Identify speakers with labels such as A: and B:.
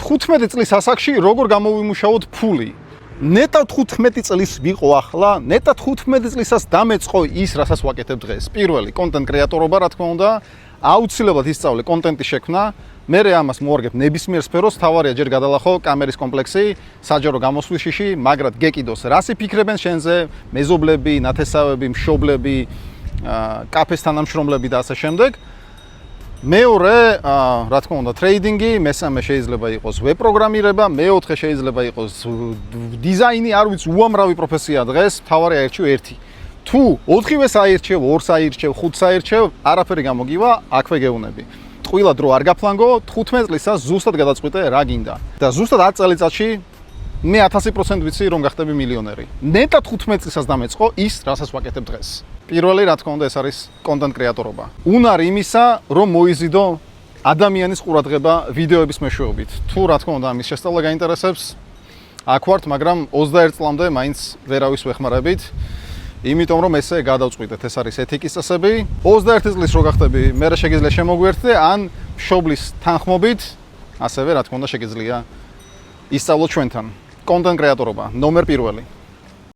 A: 15 წლის ასაკში როგორ გამოვიმუშაოთ ფული. ნეტა 15 წლის ვიყო ახლა, ნეტა 15 წლისას დამეწყო ის, რასაც ვაკეთებ დღეს. პირველი, კონტენტ კრეატორობა, რა თქმა უნდა, აუცილებლად ისწავლე კონტენტის შექმნა. მე ამას მოვარგებ ნებისმიერ სფეროს, თავარია ჯერ გადალახო კამერის კომპლექსი, საჯარო გამოსვლის შიში, მაგრად გეკიდოს, რას იფიქრებენ შენზე, მეზობლები, ნათესავები, მშობლები, კაფეს თანამშრომლები და ასე შემდეგ. მეორე, რა თქმა უნდა, ტრეიდინგი, მესამე შეიძლება იყოს ვებ პროგრამირება, მეოთხე შეიძლება იყოს დიზაინი, არ ვიცი, უამრავი პროფესია დღეს, თავარი აირჩევ ერთი. თუ 4-ვეს აირჩევ, 2-ს აირჩევ, 5-ს აირჩევ, არაფერი გამოგივა, აქვე გეუნები. ტყუილა დრო არ გაფლანგო, 15 წლისას ზუსტად გადაწყვიტე რა გინდა. და ზუსტად 10 წელიწადში მე 1000% ვიცი რომ გახდები მილიონერი. ნეტა 15 წლისას დამეწყო ის, რასაც ვაკეთებ დღეს. პირველი, რა თქმა უნდა, ეს არის კონტენტ კრეატორობა. უნარი იმისა, რომ მოიზიდო ადამიანის ყურადღება ვიდეოების მეშვეობით. თუ რა თქმა უნდა, ამის შესწავლა გაინტერესებს, აქ ვართ, მაგრამ 21 წლამდე მაინც ვერავის ვეხმარებით. იმიტომ რომ ესე გადავწყვიტეთ, ეს არის ეთიკის წესები. 21 წლის რო გახდები, მე შეგიძლია შემოგვერთდე, ან მშობლის თანხმობით, ასევე რა თქმა უნდა, შეგიძლია ისწავლოთ ჩვენთან. კონტენტ კრეატორობა, ნომერ პირველი.